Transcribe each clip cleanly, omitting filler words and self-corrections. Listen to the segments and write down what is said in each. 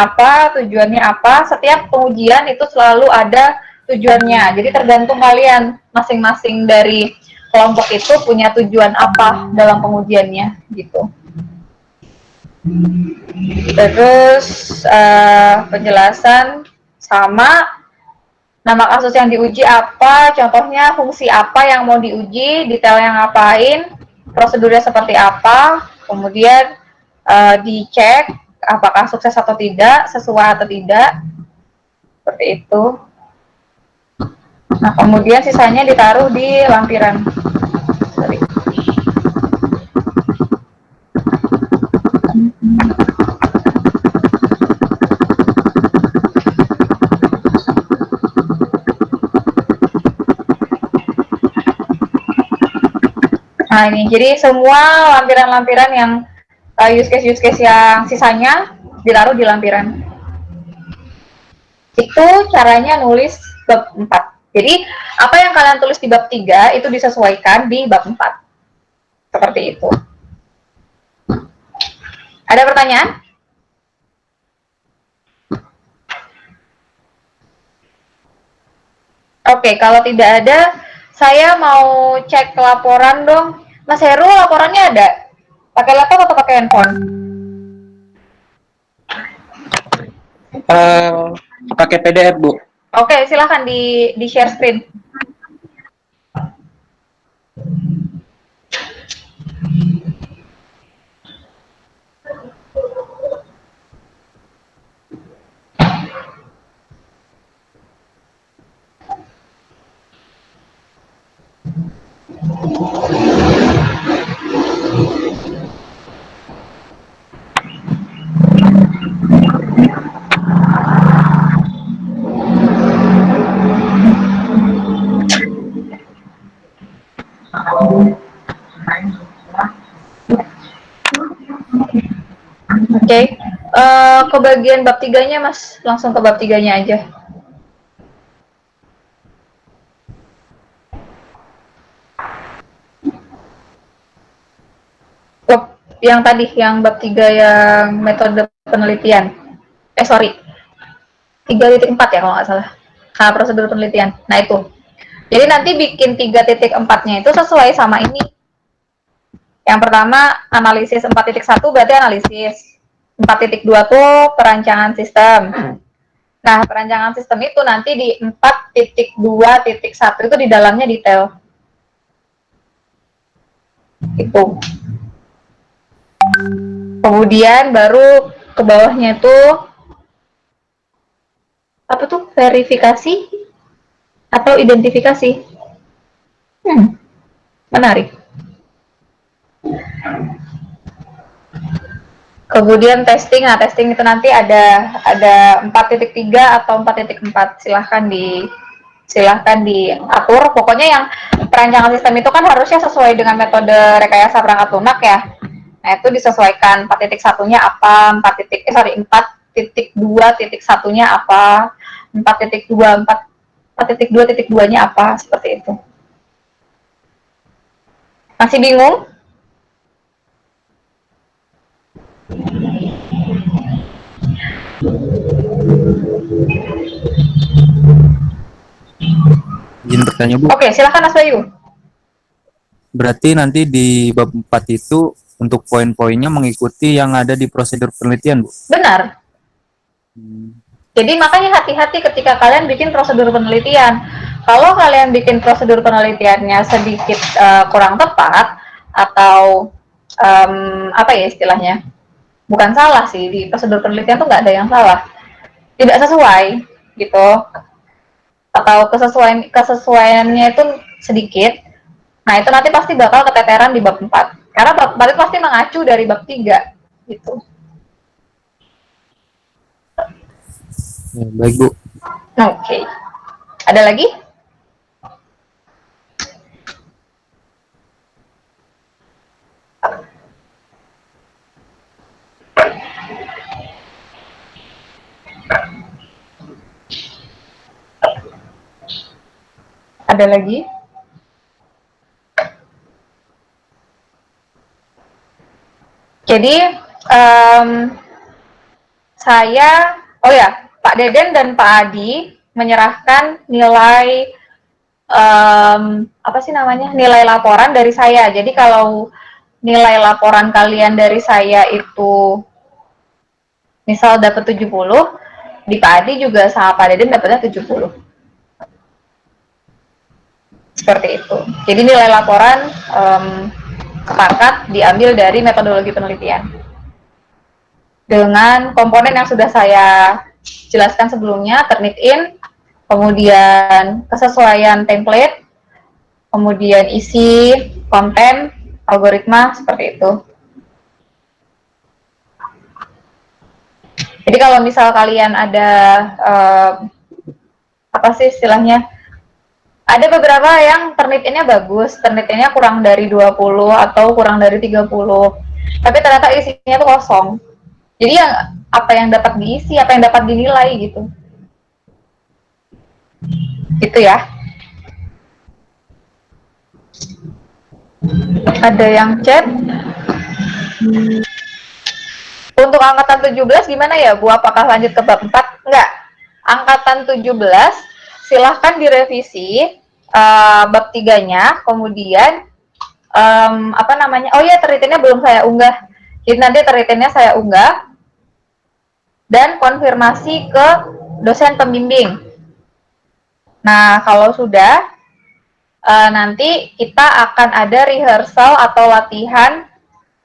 apa, tujuannya apa. Setiap pengujian itu selalu ada tujuannya. Jadi tergantung kalian masing-masing dari kelompok itu punya tujuan apa dalam pengujiannya gitu. Terus penjelasan sama nama kasus yang diuji apa, contohnya fungsi apa yang mau diuji, detailnya ngapain, prosedurnya seperti apa, kemudian dicek apakah sukses atau tidak, sesuai atau tidak, seperti itu. Nah, kemudian sisanya ditaruh di lampiran. Sorry. Nah ini, jadi semua lampiran-lampiran yang use case yang sisanya ditaruh di lampiran. Itu caranya nulis bab 4. Jadi, apa yang kalian tulis di bab 3 itu disesuaikan di bab 4. Seperti itu. Ada pertanyaan? Oke, kalau tidak ada, saya mau cek laporan dong. Mas Heru, laporannya ada? Pakai laptop atau pakai handphone? Pakai PDF, Bu. Oke, silahkan di share screen. Oke, ke bagian bab 3-nya Mas, langsung ke bab 3-nya aja. Yang tadi, yang bab 3 yang metode penelitian. Sorry. 3.4 ya kalau nggak salah. Nah, prosedur penelitian. Nah, itu. Jadi nanti bikin 3.4-nya itu sesuai sama ini. Yang pertama, analisis 4.1 berarti analisis. 4.2 tuh perancangan sistem. Nah, perancangan sistem itu nanti di 4.2.1 itu di dalamnya detail. Itu. Kemudian baru ke bawahnya itu apa tuh? Verifikasi atau identifikasi. Menarik. Kemudian testing, nah testing itu nanti ada 4.3 atau 4.4. Silahkan diatur. Pokoknya yang perancangan sistem itu kan harusnya sesuai dengan metode rekayasa perangkat lunak ya. Nah itu disesuaikan 4.1-nya apa, 4.2.1-nya apa, 4.2.2-nya apa, seperti itu. Masih bingung? Izin bertanya, Bu. Oke, silakan Mas Bayu. Berarti nanti di bab 4 itu untuk poin-poinnya mengikuti yang ada di prosedur penelitian, Bu? Benar. Jadi makanya hati-hati ketika kalian bikin prosedur penelitian. Kalau kalian bikin prosedur penelitiannya sedikit kurang tepat atau apa ya istilahnya, bukan salah sih, di prosedur penelitian tuh nggak ada yang salah, tidak sesuai gitu, atau kesesuaiannya itu sedikit, nah itu nanti pasti bakal keteteran di bab 4 karena bab 4 itu pasti mengacu dari bab 3 gitu. Ya, baik, Bu. Oke. Ada lagi? Ada lagi? Jadi oh ya, Pak Deden dan Pak Adi menyerahkan nilai apa sih namanya, nilai laporan dari saya. Jadi kalau nilai laporan kalian dari saya itu misal dapat 70, di Pak Adi juga sama Pak Deden dapatnya 70. Seperti itu. Jadi nilai laporan sepakat diambil dari metodologi penelitian. Dengan komponen yang sudah saya jelaskan sebelumnya, Turnitin, kemudian kesesuaian template, kemudian isi, konten, algoritma, seperti itu. Jadi kalau misal kalian ada apa sih istilahnya, ada beberapa yang Turnitinnya bagus, Turnitinnya kurang dari 20 atau kurang dari 30, tapi ternyata isinya tuh kosong. Jadi yang apa yang dapat diisi, apa yang dapat dinilai gitu. Gitu ya. Ada yang chat. Untuk angkatan 17 gimana ya, Bu? Apakah lanjut ke bab 4? Enggak. Angkatan 17 silahkan direvisi bab 3-nya, kemudian apa namanya? Oh ya, teritennya belum saya unggah. Jadi nanti teritennya saya unggah dan konfirmasi ke dosen pembimbing. Nah, kalau sudah nanti kita akan ada rehearsal atau latihan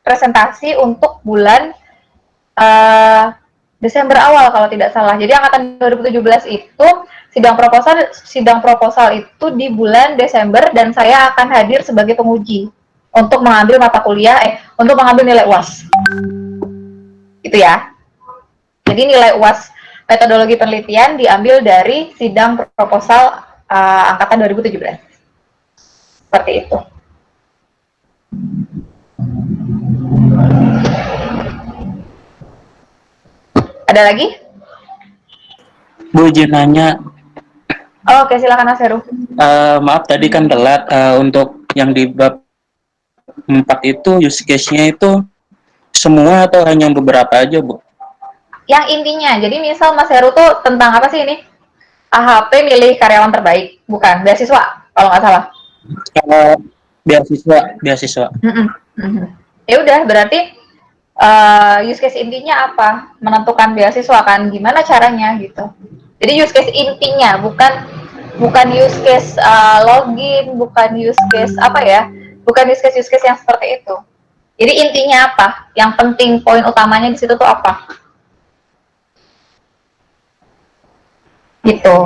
presentasi untuk bulan Desember awal kalau tidak salah. Jadi angkatan 2017 itu sidang proposal itu di bulan Desember dan saya akan hadir sebagai penguji untuk mengambil mata kuliah untuk mengambil nilai UAS. Gitu ya. Jadi nilai UAS metodologi penelitian diambil dari sidang proposal angkatan 2017. Seperti itu. Ada lagi? Bu, izin nanya. Oh, oke, silakan Mas Heru. Maaf tadi kan telat. Untuk yang di bab 4 itu use case-nya itu semua atau hanya beberapa aja, Bu? Yang intinya, jadi misal Mas Heru tuh tentang apa sih ini? AHP milih karyawan terbaik, bukan beasiswa kalau nggak salah. Beasiswa. Ya udah, berarti use case intinya apa? Menentukan beasiswa kan, gimana caranya gitu. Jadi use case intinya, bukan use case login, bukan use case apa ya, bukan use case yang seperti itu. Jadi intinya apa? Yang penting poin utamanya di situ tuh apa? Gitu.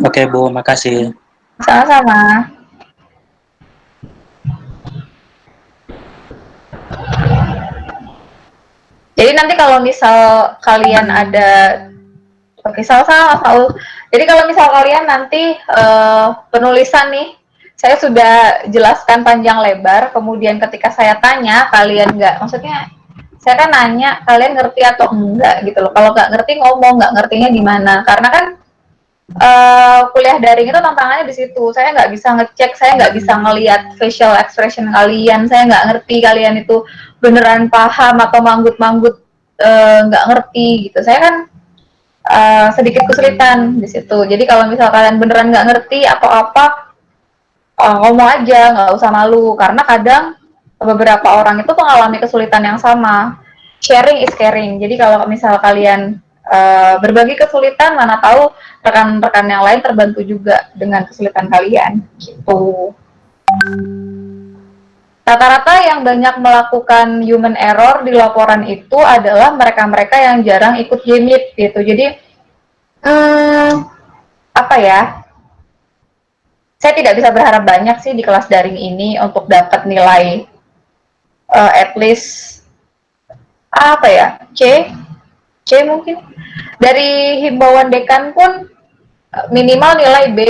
Oke, Bu, makasih. Sama-sama. Jadi nanti kalau misal kalian ada, oke, sama-sama Saul. Jadi kalau misal kalian nanti penulisan nih, saya sudah jelaskan panjang lebar, kemudian ketika saya tanya, kalian nggak, maksudnya saya kan nanya, kalian ngerti atau enggak gitu loh. Kalau nggak ngerti ngomong, nggak ngertinya gimana. Karena kan kuliah daring itu tantangannya di situ. Saya nggak bisa ngecek, saya nggak bisa ngelihat facial expression kalian, saya nggak ngerti kalian itu beneran paham atau manggut-manggut nggak ngerti gitu. Saya kan sedikit kesulitan di situ. Jadi kalau misal kalian beneran nggak ngerti atau apa, ngomong aja, nggak usah malu. Karena kadang beberapa orang itu mengalami kesulitan yang sama. Sharing is caring. Jadi kalau misal kalian berbagi kesulitan, mana tahu rekan-rekan yang lain terbantu juga dengan kesulitan kalian. Gitu. Rata-rata yang banyak melakukan human error di laporan itu adalah mereka-mereka yang jarang ikut JMIT gitu. Jadi apa ya? Saya tidak bisa berharap banyak sih di kelas daring ini untuk dapat nilai at least apa ya? C mungkin. Dari himbauan dekan pun minimal nilai B,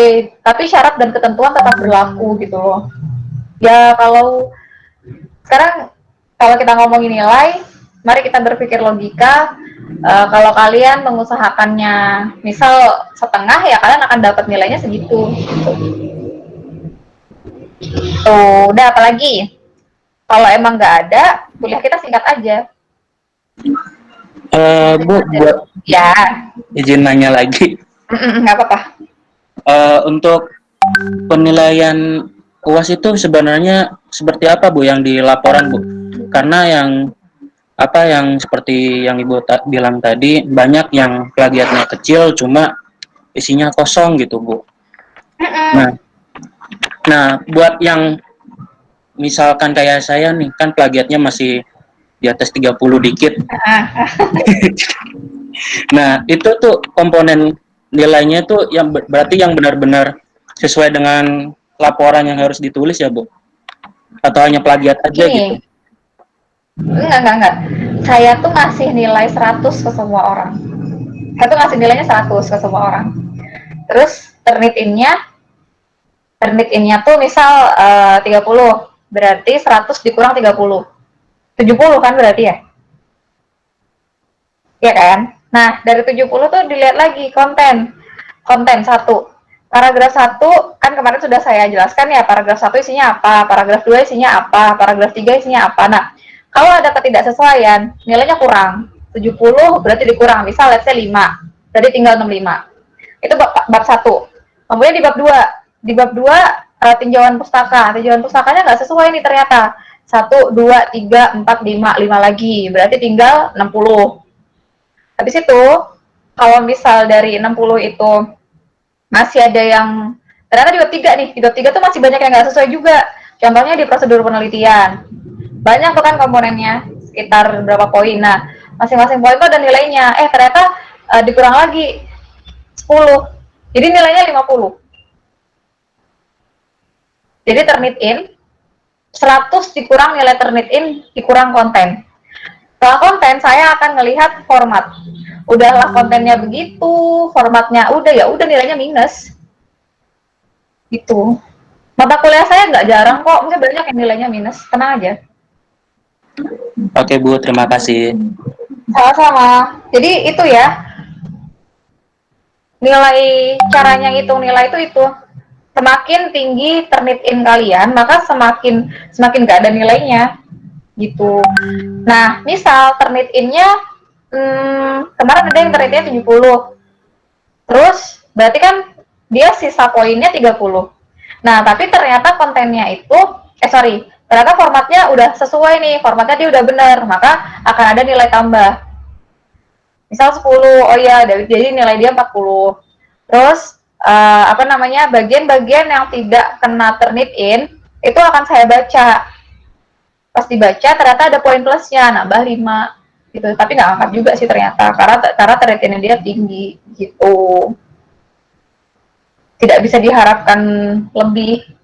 tapi syarat dan ketentuan tetap berlaku gitu loh. Ya kalau sekarang kalau kita ngomongin nilai, mari kita berpikir logika. Kalau kalian mengusahakannya misal setengah, ya kalian akan dapat nilainya segitu. Tuh, udah apa lagi? Kalau emang nggak ada, kuliah kita singkat aja. Bu, buat Ya, izin nanya lagi. nggak apa-apa. Untuk penilaian UAS itu sebenarnya seperti apa Bu yang di laporan Bu? Karena yang seperti yang Ibu bilang tadi banyak yang plagiatnya kecil cuma isinya kosong gitu Bu. Nah, buat yang misalkan kayak saya nih kan plagiatnya masih di atas 30 dikit. Nah, itu tuh komponen nilainya tuh yang berarti yang benar-benar sesuai dengan laporan yang harus ditulis ya, Bu? Atau hanya plagiat aja gitu? Gini, enggak. Saya tuh ngasih nilai 100 ke semua orang. Saya tuh ngasih nilainya 100 ke semua orang. Terus Turnitin-nya tuh misal 30, berarti 100 dikurang 30. 70 kan berarti ya? Iya kan? Nah, dari 70 tuh dilihat lagi konten. Konten 1. Paragraf 1 kan kemarin sudah saya jelaskan ya, paragraf 1 isinya apa, paragraf 2 isinya apa, paragraf 3 isinya apa. Nah, kalau ada ketidaksesuaian, nilainya kurang. 70 berarti dikurang, misal let's say 5, berarti tinggal 65. Itu bab 1. Kemudian di bab 2 tinjauan pustaka. Tinjauan pustakanya nggak sesuai nih ternyata. 1, 2, 3, 4, 5 lagi. Berarti tinggal 60. Habis itu, kalau misal dari 60 itu masih ada yang ternyata di bab 3 nih, di bab 3 tuh masih banyak yang nggak sesuai juga. Contohnya di prosedur penelitian. Banyak tuh kan komponennya, sekitar berapa poin. Nah, masing-masing poin tuh ada nilainya. Ternyata dikurang lagi 10. Jadi nilainya 50. Jadi Turnitin 100 dikurang nilai Turnitin dikurang konten. Setelah konten saya akan melihat format. Udahlah kontennya begitu, formatnya udah nilainya minus. Gitu. Mata kuliah saya nggak jarang kok, mungkin banyak yang nilainya minus. Tenang aja. Oke Bu, terima kasih. Sama-sama. Jadi itu ya, nilai caranya ngitung nilai itu. Semakin tinggi Turnitin kalian, maka semakin nggak ada nilainya. Gitu. Nah, misal Turnitinnya kemarin ada yang Turnitinnya 70. Terus berarti kan dia sisa poinnya 30. Nah, tapi ternyata kontennya itu ternyata formatnya udah sesuai nih, formatnya dia udah benar, maka akan ada nilai tambah. Misal 10, oh iya, jadi nilai dia 40. Terus bagian-bagian yang tidak kena Turnitin itu akan saya baca. Pas dibaca ternyata ada poin plusnya, nambah 5 gitu. Tapi nggak angkat juga sih ternyata karena Turnitinnya dia tinggi gitu. Tidak bisa diharapkan lebih.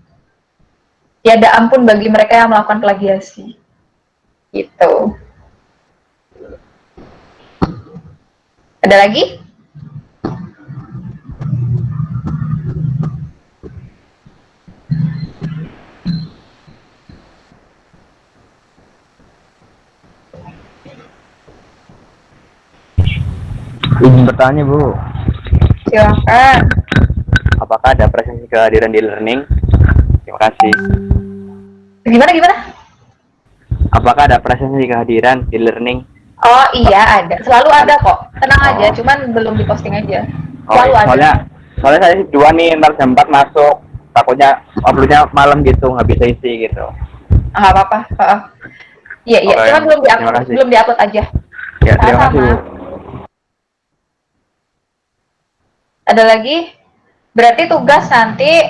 Tiada ampun bagi mereka yang melakukan plagiasi. Gitu. Ada lagi? Izin bertanya Bu, Silakan. apakah ada presensi kehadiran di learning? Terima kasih. Gimana? Apakah ada presensi kehadiran di learning? Oh iya ada, selalu ada kok. Tenang aja, cuman belum diposting aja. Selalu ada. Soalnya saya 2 nih, ntar jam 4 masuk. Takutnya uploadnya malam gitu, nggak bisa isi gitu. Nggak apa-apa. Iya, cuman belum diupload aja. Ya, terima kasih Bu. Ada lagi? Berarti tugas nanti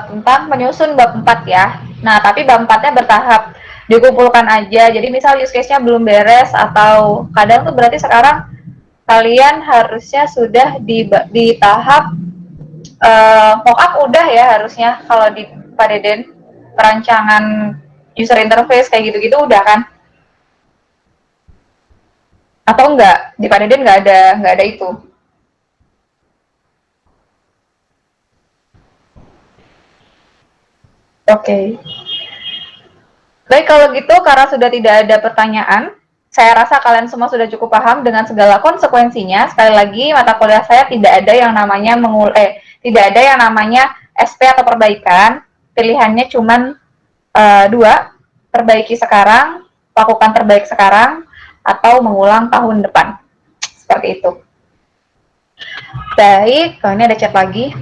tentang menyusun bab 4 ya. Nah, tapi bab 4-nya bertahap. Dikumpulkan aja. Jadi misal use case-nya belum beres atau kadang tuh berarti sekarang kalian harusnya sudah di tahap mockup udah ya harusnya kalau di Padeden perancangan user interface kayak gitu-gitu udah kan? Atau enggak? Di Padeden nggak ada itu. Oke. Baik, kalau gitu karena sudah tidak ada pertanyaan, saya rasa kalian semua sudah cukup paham dengan segala konsekuensinya. Sekali lagi, mata kuliah saya tidak ada yang namanya tidak ada yang namanya SP atau perbaikan. Pilihannya cuma 2, perbaiki sekarang, lakukan terbaik sekarang, atau mengulang tahun depan. Seperti itu. Baik, ini ada chat lagi.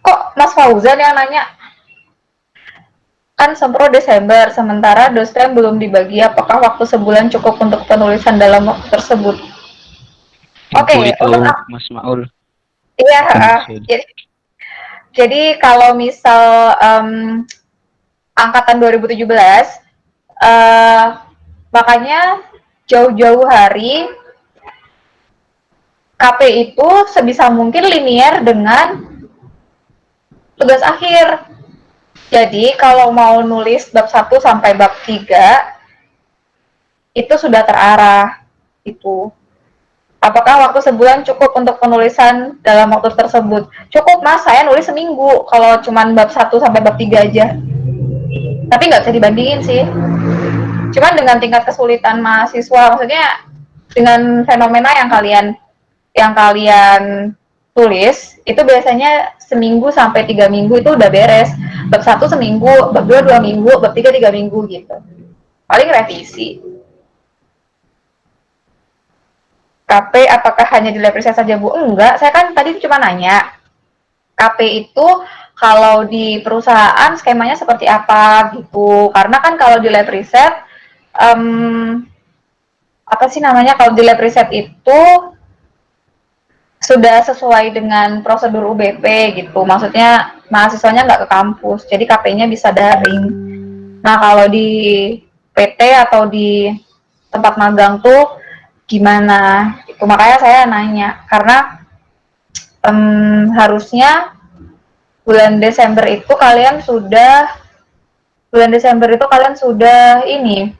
Kok Mas Fauzan yang nanya? Kan Sempro Desember, sementara dosen belum dibagi. Apakah waktu sebulan cukup untuk penulisan dalam waktu tersebut? Oke, itu untuk Mas Maul. iya, Maksud. jadi kalau misal angkatan 2017, makanya jauh-jauh hari KP itu sebisa mungkin linear dengan tugas akhir. Jadi kalau mau nulis bab 1 sampai bab 3 itu sudah terarah itu. Apakah waktu sebulan cukup untuk penulisan dalam waktu tersebut? Cukup Mas, saya nulis seminggu kalau cuman bab 1 sampai bab 3 aja. Tapi nggak bisa dibandingin sih. Cuman dengan tingkat kesulitan mahasiswa, maksudnya dengan fenomena yang kalian tulis, itu biasanya seminggu sampai 3 minggu itu udah beres. Bab 1 seminggu, bab 2 2 minggu, bab 3 3 minggu gitu. Paling revisi. KP apakah hanya di lab riset saja Bu? Enggak, saya kan tadi cuma nanya. KP itu kalau di perusahaan skemanya seperti apa gitu. Karena kan kalau di lab riset, apa sih namanya, kalau di lab riset itu sudah sesuai dengan prosedur UBP gitu. Maksudnya mahasiswanya nggak ke kampus, jadi KP-nya bisa daring. Nah kalau di PT atau di tempat magang tuh gimana? Itu makanya saya nanya karena harusnya bulan Desember itu kalian sudah ini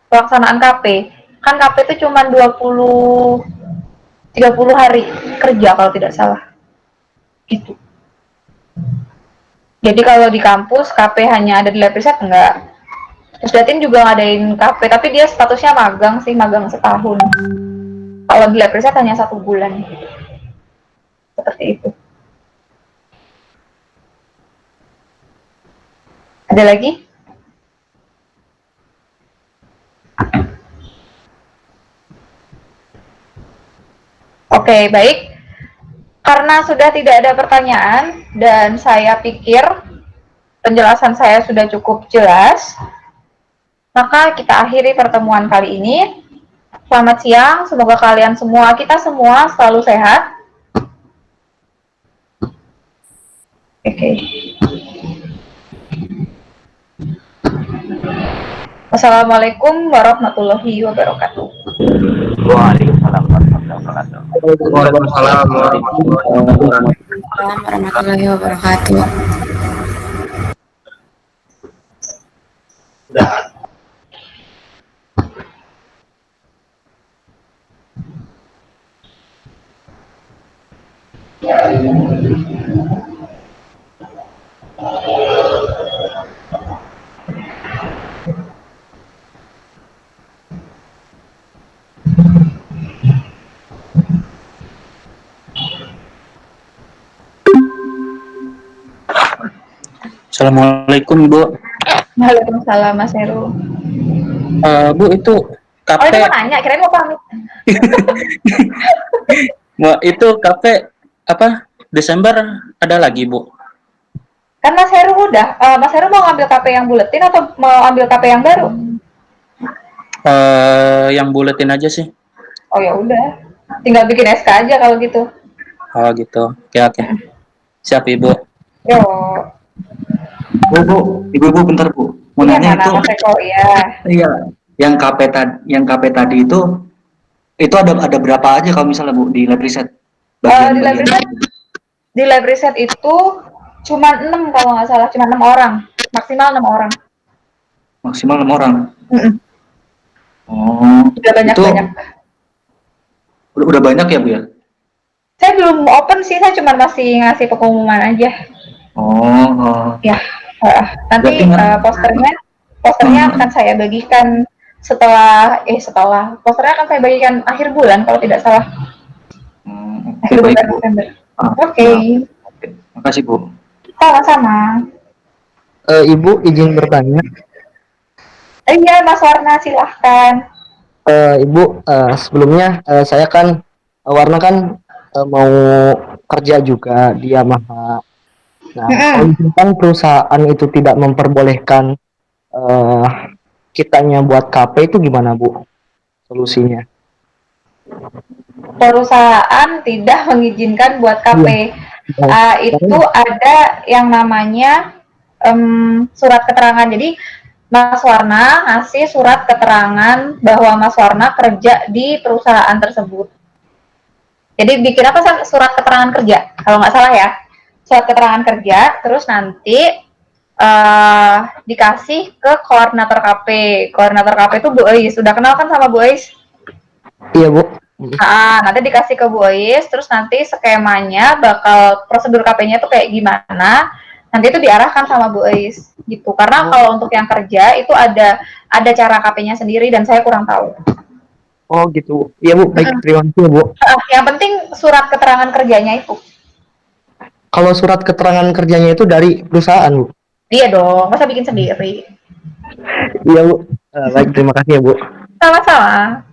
pelaksanaan KP. Kan KP itu cuma 30 hari kerja kalau tidak salah. Gitu. Jadi kalau di kampus KP hanya ada di lab riset enggak. Terus Datin juga ngadain KP, tapi dia statusnya magang sih, magang setahun. Kalau di lab riset hanya 1 bulan. Seperti itu. Ada lagi? Oke, baik. Karena sudah tidak ada pertanyaan dan saya pikir penjelasan saya sudah cukup jelas, maka kita akhiri pertemuan kali ini. Selamat siang, semoga kalian semua, kita semua selalu sehat. Oke. Wassalamualaikum warahmatullahi wabarakatuh. Waalaikumsalam warahmatullahi wabarakatuh. Waalaikumsalam warahmatullahi wabarakatuh. Assalamualaikum Bu. Waalaikumsalam Mas Heru. Bu itu Oh KP. itu mau nanya, kirain mau pamit. Itu KP apa? Desember ada lagi Bu? Kan Mas Heru udah, Mas Heru mau ngambil KP yang buletin atau mau ambil KP yang baru? Yang buletin aja sih. Oh ya udah, tinggal bikin SK aja kalau gitu. Oh gitu. Oke. Siap Ibu. Yo. Ibu bentar Bu. Mau Iya, nanya mana itu. Mas Eko ya. Iya. Yang KP tadi itu ada berapa aja kalau misalnya Bu di lab riset? Di lab riset itu cuma 6 kalau nggak salah, cuma 6 orang, maksimal 6 orang. Maksimal 6 orang. Oh. Udah banyak. Udah banyak ya Bu ya? Saya belum open sih, saya cuma masih ngasih pengumuman aja. Ya, nanti posternya akan saya bagikan setelah posternya akan saya bagikan akhir bulan kalau tidak salah. Akhir baik, bulan Bu. November. Ah, Oke, Makasih, Bu. sama-sama. Ibu izin bertanya. Iya, Mas Warna, silahkan. Ibu, sebelumnya saya kan Warna kan mau kerja juga di Yamaha. Nah, kalau misalkan perusahaan itu tidak memperbolehkan eh, kitanya buat KP itu gimana, Bu? Solusinya? Perusahaan tidak mengizinkan buat KP. Itu ada yang namanya surat keterangan. Jadi Mas Warna ngasih surat keterangan bahwa Mas Warna kerja di perusahaan tersebut. Jadi bikin apa surat keterangan kerja? Kalau nggak salah ya, surat keterangan kerja. Terus nanti dikasih ke koordinator KP. Koordinator KP itu Bu Eis. Sudah kenal kan sama Bu Eis? Iya, Bu. Nanti dikasih ke Bu Eis. Terus nanti skemanya bakal prosedur KP-nya tuh kayak gimana? Nanti itu diarahkan sama Bu Eis gitu. Karena kalau untuk yang kerja itu ada cara KP-nya sendiri dan saya kurang tahu. Oh gitu. Iya, Bu. Baik, terima kasih, Bu. Yang penting surat keterangan kerjanya itu. Kalau surat keterangan kerjanya itu dari perusahaan, Bu? Iya dong, masa bikin sendiri. Iya, Bu. Baik, terima kasih ya, Bu. Sama-sama.